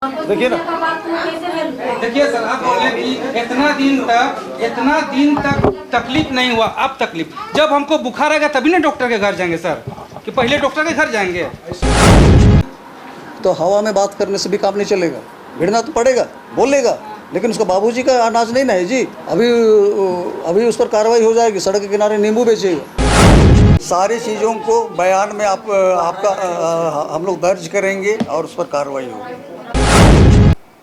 देखिए ना, देखिए सर, आप बोले कि इतना दिन तक तकलीफ नहीं हुआ। अब तकलीफ जब हमको बुखार आएगा तभी ना डॉक्टर के घर जाएंगे सर, कि पहले डॉक्टर के घर जाएंगे। तो हवा में बात करने से भी काम नहीं चलेगा, भिड़ना तो पड़ेगा, बोलेगा, लेकिन उसका बाबूजी का अनाज नहीं ना है जी। अभी उस पर कार्रवाई हो जाएगी, सड़क के किनारे नींबू बेचेगा। सारी चीज़ों को बयान में आपका हम लोग दर्ज करेंगे और उस पर कार्रवाई होगी।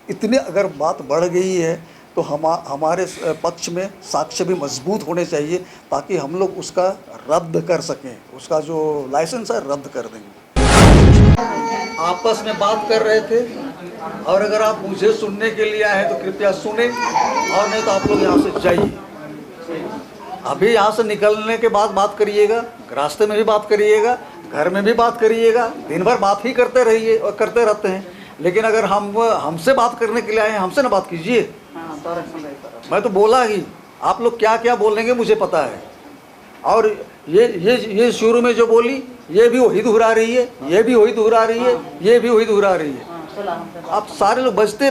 इतनी अगर बात बढ़ गई है तो हमारे पक्ष में साक्ष्य भी मजबूत होने चाहिए, ताकि हम लोग उसका रद्द कर सकें, उसका जो लाइसेंस है रद्द कर देंगे। आपस में बात कर रहे थे, और अगर आप मुझे सुनने के लिए आए तो कृपया सुने, और नहीं तो आप लोग यहाँ से जाइए। अभी यहाँ से निकलने के बाद बात करिएगा, रास्ते में भी बात करिएगा, घर में भी बात करिएगा, दिन भर बात ही करते रहिए और करते रहते हैं। लेकिन अगर हमसे बात करने के लिए आए, हमसे ना बात कीजिए। मैं तो बोला ही, आप लोग क्या क्या बोलेंगे मुझे पता है। और ये शुरू में जो बोली, ये भी वही दोहरा रही है, ये भी वही दोहरा रही है, ये भी वही दोहरा रही है। आप सारे लोग बजते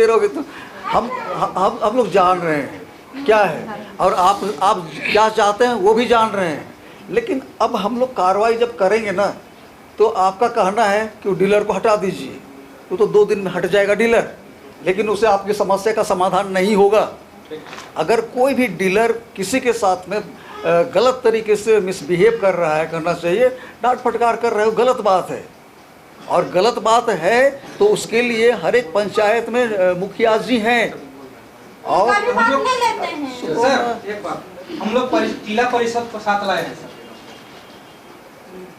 रहोगे तो हम लोग जान रहे हैं क्या है, और आप क्या चाहते हैं वो भी जान रहे हैं। लेकिन अब हम लोग कार्रवाई जब करेंगे ना, तो आपका कहना है कि डीलर को हटा दीजिए, तो 2 दिन में हट जाएगा डीलर, लेकिन उससे आपकी समस्या का समाधान नहीं होगा। अगर कोई भी डीलर किसी के साथ में गलत तरीके से मिसबिहेव कर रहा है, करना चाहिए, डांट फटकार कर रहे हो, गलत बात है। और गलत बात है तो उसके लिए हर एक पंचायत में मुखिया जी हैं। और हम लोग जिला परिषद को साथ लाए हैं सर।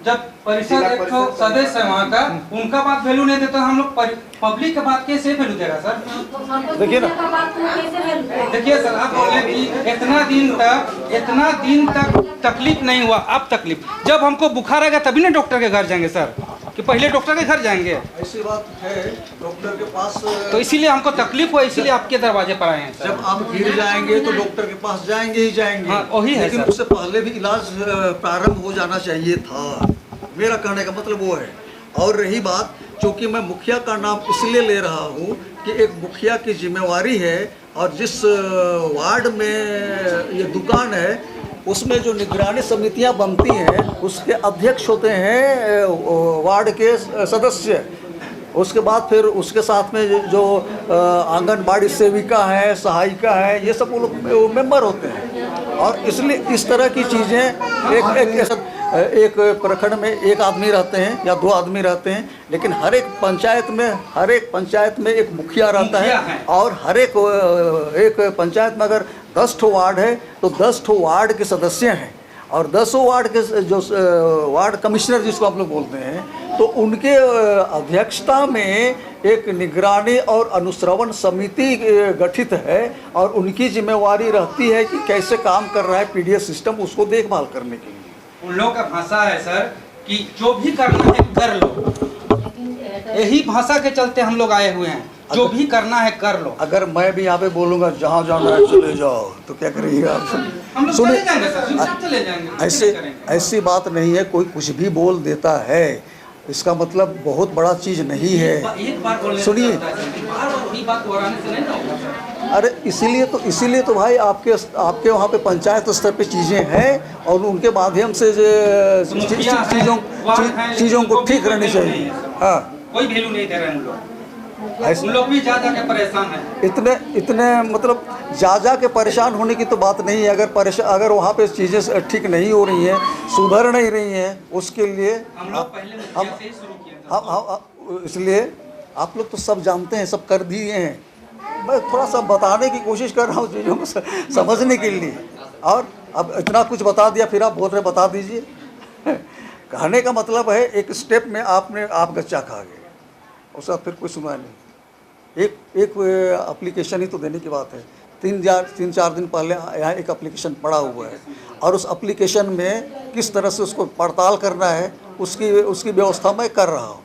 जब परिषद एक तो सदस्य है वहाँ का, उनका बात वैल्यू नहीं देता, हम लोग पब्लिक का बात कैसे वैल्यू देगा सर? देखिए ना, देखिए सर, आप बोले कि इतना दिन तक तकलीफ नहीं हुआ। अब तकलीफ जब हमको बुखार आएगा तभी ना डॉक्टर के घर जाएंगे सर, कि पहले डॉक्टर के घर जाएंगे। ऐसी बात है, डॉक्टर के पास तो इसीलिए हमको तकलीफ हुआ, इसीलिए आपके दरवाजे पर आए हैं। जब आप गिर जाएंगे तो डॉक्टर के पास जाएंगे ही जाएंगे। हाँ, वही है। लेकिन उससे पहले भी इलाज प्रारंभ हो जाना चाहिए था, मेरा कहने का मतलब वो है। और रही बात, चूँकि मैं मुखिया का नाम इसलिए ले रहा हूँ कि एक मुखिया की जिम्मेवारी है, और जिस वार्ड में ये दुकान है उसमें जो निगरानी समितियां बनती हैं, उसके अध्यक्ष होते हैं वार्ड के सदस्य। उसके बाद फिर उसके साथ में जो आंगनबाड़ी सेविका है, सहायिका है, ये सब वो लोग मेंबर होते हैं। और इसलिए इस तरह की चीज़ें एक प्रखंड में 1 आदमी रहते हैं या 2 आदमी रहते हैं, लेकिन हर एक पंचायत में एक मुखिया रहता है। और हर एक पंचायत में अगर 10 ठो वार्ड है तो 10 ठो वार्ड के सदस्य हैं, और 10 वार्ड के जो वार्ड कमिश्नर जिसको आप लोग बोलते हैं, तो उनके अध्यक्षता में एक निगरानी और अनुश्रवण समिति गठित है, और उनकी जिम्मेवारी रहती है कि कैसे काम कर रहा है पीडीएस सिस्टम, उसको देखभाल करने के लिए। उन लोगों का भाषा है सर कि जो भी करना है कर लो, यही भाषा के चलते हम लोग आए हुए हैं, जो भी करना है कर लो। अगर मैं भी यहाँ पे बोलूँगा जहाँ जाना है चले जाओ, तो क्या करिएगा आप? हम लोग चले जाएंगे सर, चले जाएंगे। ऐसी बात नहीं है, कोई कुछ भी बोल देता है, इसका मतलब बहुत बड़ा चीज़ नहीं है। सुनिए, अरे इसीलिए तो भाई आपके वहाँ पे पंचायत स्तर पे चीज़ें हैं, और उनके माध्यम से चीज़ों को ठीक रहनी चाहिए। हाँ, कोई वैल्यू नहीं दे रहे हैं उन लोग भी जा के परेशान हैं। इतने मतलब जा के परेशान होने की तो बात नहीं है। अगर वहाँ पे चीज़ें ठीक नहीं हो रही हैं, सुधर नहीं रही हैं, उसके लिए हम लोग पहले मुखिया से ही शुरू किया था। इसलिए आप लोग तो सब जानते हैं, सब कर दिए हैं। मैं थोड़ा सा बताने की कोशिश कर रहा हूँ चीज़ों को समझने के लिए, और अब इतना कुछ बता दिया, फिर आप बोल रहे बता दीजिए। कहने का मतलब है, एक स्टेप में आप गच्चा खा गए, उसका फिर कोई सुना नहीं। एक एप्लीकेशन ही तो देने की बात है। 3-4 दिन पहले यहाँ एक एप्लीकेशन पड़ा हुआ है, और उस एप्लीकेशन में किस तरह से उसको पड़ताल करना है उसकी व्यवस्था मैं कर रहा हूँ।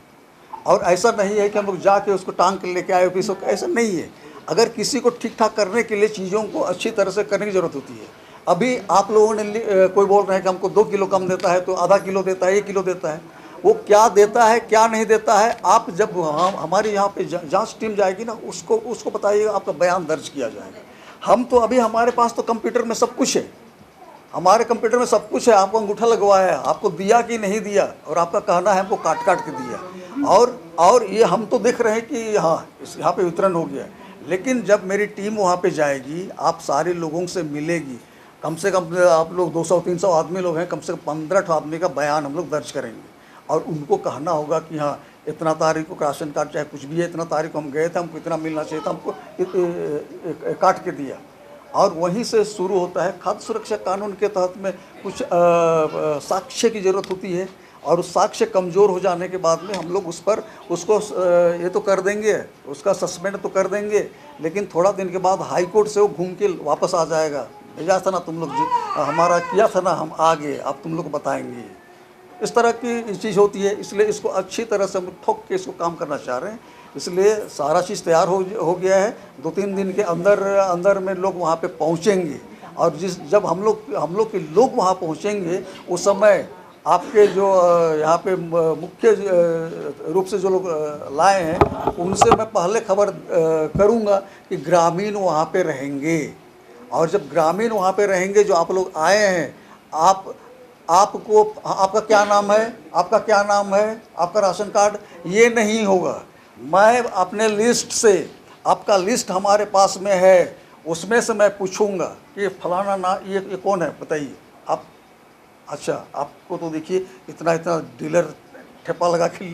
और ऐसा नहीं है कि हम लोग जाके उसको टांग के लेके आए ऑफिस, ऐसा नहीं है। अगर किसी को ठीक ठाक करने के लिए चीज़ों को अच्छी तरह से करने की ज़रूरत होती है। अभी आप लोगों ने कोई बोल रहे हैं कि हमको 2 किलो कम देता है तो आधा किलो देता है, 1 किलो देता है। वो क्या देता है क्या नहीं देता है, आप जब हमारी यहाँ पे जांच टीम जाएगी ना, उसको बताइएगा, आपका बयान दर्ज किया जाएगा। हम तो अभी हमारे पास तो कंप्यूटर में सब कुछ है, हमारे कंप्यूटर में सब कुछ है। आपको अंगूठा लगवाया है, आपको दिया कि नहीं दिया, और आपका कहना है हमको काट काट के दिया, और ये हम तो देख रहे हैं कि हाँ यहाँ पे वितरण हो गया है। लेकिन जब मेरी टीम वहाँ पे जाएगी, आप सारे लोगों से मिलेगी, कम से कम आप लोग 200-300 आदमी लोग हैं, कम से कम 15 आदमी का बयान हम लोग दर्ज करेंगे, और उनको कहना होगा कि हाँ इतना तारीख को राशन कार्ड चाहे कुछ भी है, इतना तारीख को हम गए थे, हमको इतना मिलना चाहिए था, हमको काट के दिया। और वहीं से शुरू होता है। खाद्य सुरक्षा कानून के तहत में कुछ साक्ष्य की ज़रूरत होती है, और उस साक्ष्य कमज़ोर हो जाने के बाद में हम लोग उसको ये तो कर देंगे, उसका सस्पेंड तो कर देंगे, लेकिन थोड़ा दिन के बाद हाई कोर्ट से वो घूम के वापस आ जाएगा, भेजा था ना तुम लोग, हमारा किया था ना, हम आ गए, अब तुम लोग बताएंगे। इस तरह की चीज़ होती है। इसलिए इसको अच्छी तरह से हम लोग ठोक के इसको काम करना चाह रहे हैं। इसलिए सारा चीज़ तैयार हो गया है। 2-3 दिन के अंदर में लोग वहाँ पे पहुँचेंगे, और जब हम लोग के लोग वहाँ पहुँचेंगे, उस समय आपके जो यहाँ पे मुख्य रूप से जो लोग लाए हैं, उनसे मैं पहले खबर करूँगा कि ग्रामीण वहाँ पे रहेंगे, और जब ग्रामीण वहाँ पे रहेंगे, जो आप लोग आए हैं, आपको आपका क्या नाम है, आपका क्या नाम है, आपका राशन कार्ड, ये नहीं होगा। मैं अपने लिस्ट से, आपका लिस्ट हमारे पास में है, उसमें से मैं पूछूंगा कि फलाना ना ये कौन है बताइए आप। अच्छा, आपको तो देखिए इतना डीलर ठेपा लगा के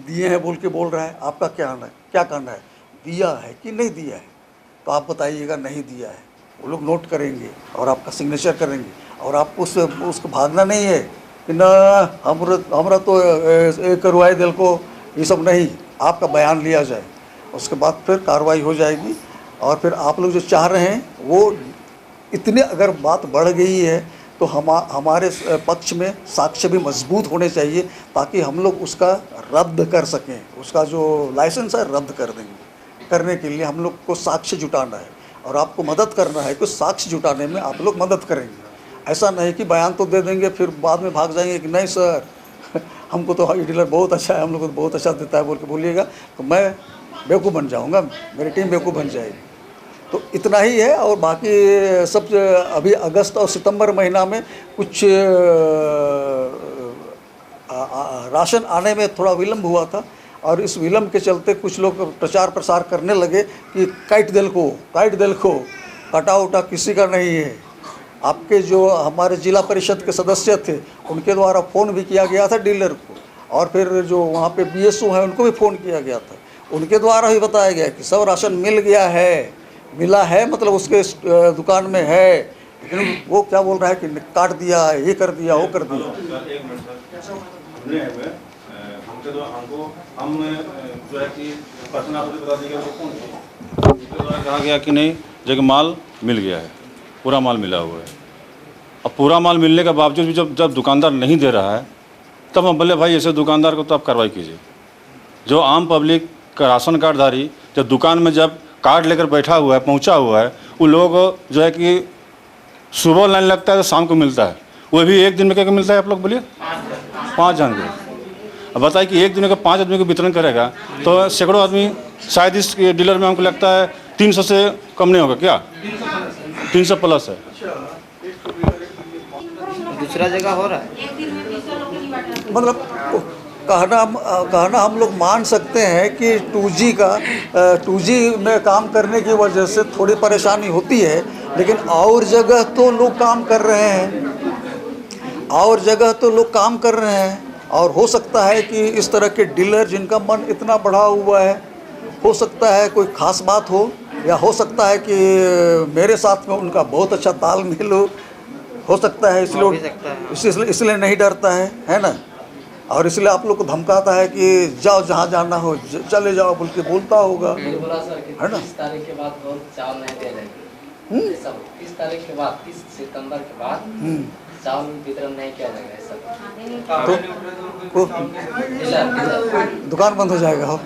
दिए हैं बोल रहा है, आपका क्या कहना है, दिया है कि नहीं दिया है? तो आप बताइएगा नहीं दिया है। वो लोग नोट करेंगे और आपका सिग्नेचर करेंगे, और आपको उसको भागना नहीं है कि ना हमरा तो करवाई दिल को, ये सब नहीं। आपका बयान लिया जाए, उसके बाद फिर कार्रवाई हो जाएगी। और फिर आप लोग जो चाह रहे हैं वो इतने, अगर बात बढ़ गई है तो हमारे पक्ष में साक्ष्य भी मजबूत होने चाहिए, ताकि हम लोग उसका रद्द कर सकें। उसका जो लाइसेंस है रद्द कर देंगे। करने के लिए हम लोग को साक्ष्य जुटाना है, और आपको मदद करना है। कुछ साक्ष्य जुटाने में आप लोग मदद करेंगे। ऐसा नहीं कि बयान तो दे देंगे, फिर बाद में भाग जाएंगे कि नहीं सर हमको तो ये डीलर बहुत अच्छा है, हम लोग को बहुत अच्छा देता है बोल के बोलिएगा, तो मैं बेवकूफ़ बन जाऊँगा, मेरी टीम बेवकूफ़ बन जाएगी। तो इतना ही है। और बाकी सब अभी अगस्त और सितंबर महीना में कुछ राशन आने में थोड़ा विलम्ब हुआ था, और इस विलम्ब के चलते कुछ लोग प्रचार प्रसार करने लगे कि काट दिल को, कटा उटा किसी का नहीं है। आपके जो हमारे जिला परिषद के सदस्य थे, उनके द्वारा फ़ोन भी किया गया था डीलर को, और फिर जो वहाँ पे BSO हैं उनको भी फ़ोन किया गया था। उनके द्वारा ही बताया गया कि सब राशन मिला है, मतलब उसके दुकान में है, लेकिन वो क्या बोल रहा है कि काट दिया है, ये कर दिया, वो कर दिया। कहा गया कि नहीं, जगह माल मिल गया है, पूरा माल मिला हुआ है। अब पूरा माल मिलने के बावजूद भी जब दुकानदार नहीं दे रहा है, तब हम बोले भाई ऐसे दुकानदार को तो आप कार्रवाई कीजिए। जो आम पब्लिक का राशन कार्डधारी जब दुकान में जब कार्ड लेकर बैठा हुआ है, पहुंचा हुआ है, उन लोगों को जो है कि सुबह लाइन लगता है तो शाम को मिलता है, वो भी एक दिन में क्या मिलता है आप लोग बोलिए? 5 जन को। अब बताइए कि एक दिन का 5 आदमी को वितरण करेगा तो सैकड़ों आदमी, शायद इस डीलर में हमको लगता है 300 से कम नहीं होगा क्या? 300 प्लस है। दूसरा जगह हो रहा है, मतलब कहना हम लोग मान सकते हैं कि 2G में काम करने की वजह से थोड़ी परेशानी होती है, लेकिन और जगह तो लोग काम कर रहे हैं, और हो सकता है कि इस तरह के डीलर जिनका मन इतना बढ़ा हुआ है, हो सकता है कोई ख़ास बात हो, या हो सकता है कि मेरे साथ में उनका बहुत अच्छा तालमेल हो सकता है, इसलिए नहीं डरता है ना। और इसलिए आप लोग को धमकाता है कि जाओ जहाँ जाना हो चले जाओ बोल के बोलता होगा, है ना। 30 तारीख के बाद और चावल नहीं दे रहे, 30 तारीख के बाद, 30 सितंबर के बाद चावल वितरण नहीं किया जाएगा। तो दुकान बंद हो जाएगा। हो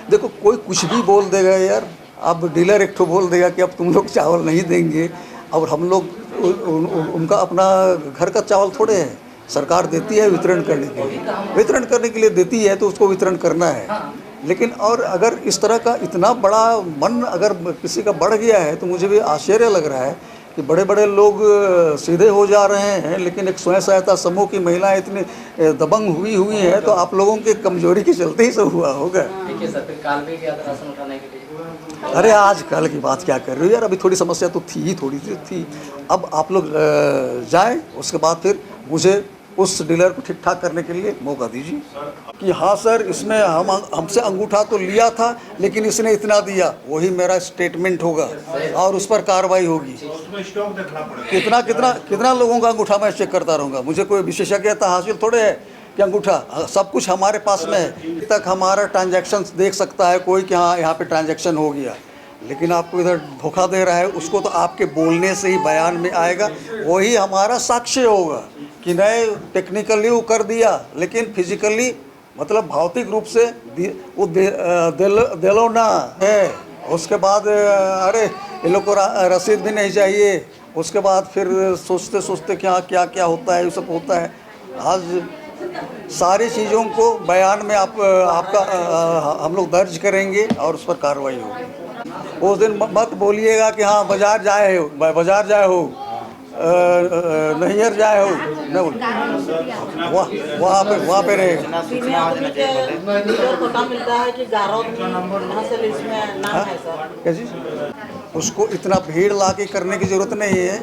देखो, कोई कुछ भी बोल देगा यार। अब डीलर एक ठो बोल देगा कि अब तुम लोग चावल नहीं देंगे, और हम लोग उनका अपना घर का चावल थोड़े है, सरकार देती है वितरण करने के लिए, वितरण करने के लिए देती है तो उसको वितरण करना है। लेकिन और अगर इस तरह का इतना बड़ा मन अगर किसी का बढ़ गया है तो मुझे भी आश्चर्य लग रहा है कि बड़े बड़े लोग सीधे हो जा रहे हैं, लेकिन एक स्वयं सहायता समूह की महिलाएं इतनी दबंग हुई हैं, तो आप लोगों के कमजोरी के चलते ही सब हुआ होगा। ठीक है सर, फिर काल भी गया था राशन उठाने के लिए। अरे आज कल की बात क्या कर रहे हो यार, अभी थोड़ी समस्या तो थी ही, थोड़ी सी थी। अब आप लोग जाएं, उसके बाद फिर मुझे उस डीलर को ठीक ठाक करने के लिए मौका दीजिए कि हाँ सर इसमें हमसे अंगूठा तो लिया था लेकिन इसने इतना दिया, वही मेरा स्टेटमेंट होगा और उस पर कार्रवाई होगी। कितना कितना कितना लोगों का अंगूठा मैं चेक करता रहूँगा, मुझे कोई विशेषज्ञता हासिल थोड़े है कि अंगूठा सब कुछ हमारे पास में है। तक हमारा ट्रांजैक्शन देख सकता है कोई कि हाँ यहाँ पे ट्रांजैक्शन हो गया, लेकिन आपको इधर धोखा दे रहा है, उसको तो आपके बोलने से ही बयान में आएगा, वही हमारा साक्ष्य होगा कि नहीं टेक्निकली वो कर दिया लेकिन फिजिकली मतलब भौतिक रूप से वो दिलो ना है। उसके बाद अरे ये लोग को रसीद भी नहीं चाहिए, उसके बाद फिर सोचते सोचते क्या क्या क्या होता है, ये सब होता है। आज सारी चीज़ों को बयान में आपका हम लोग दर्ज करेंगे और उस पर कार्रवाई होगी। उस दिन मत बोलिएगा कि हाँ बाजार जाए हो नैहर जाए हो, न बोल वहाँ पे रहेगा। कैसी उसको इतना भीड़ ला के करने की ज़रूरत नहीं है,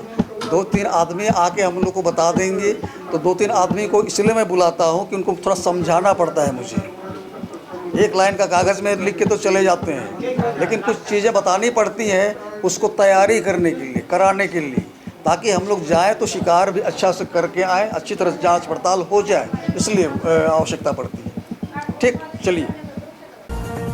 2-3 आदमी आके हम लोग को बता देंगे। तो 2-3 आदमी को इसलिए मैं बुलाता हूँ कि उनको थोड़ा समझाना पड़ता है मुझे। एक लाइन का कागज़ में लिख के तो चले जाते हैं, लेकिन कुछ चीज़ें बतानी पड़ती हैं उसको तैयारी करने के लिए, कराने के लिए, ताकि हम लोग जाएँ तो शिकार भी अच्छा से करके आएँ, अच्छी तरह जांच पड़ताल हो जाए, इसलिए आवश्यकता पड़ती है। ठीक, चलिए।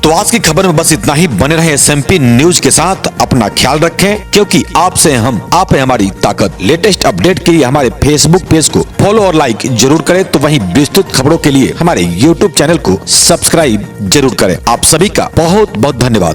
तो आज की खबर में बस इतना ही। बने रहे SMP न्यूज के साथ, अपना ख्याल रखें, क्योंकि आपसे हम, आप है हमारी ताकत। लेटेस्ट अपडेट के लिए हमारे फेसबुक पेज को फॉलो और लाइक जरूर करें, तो वहीं विस्तृत खबरों के लिए हमारे YouTube चैनल को सब्सक्राइब जरूर करें। आप सभी का बहुत बहुत धन्यवाद।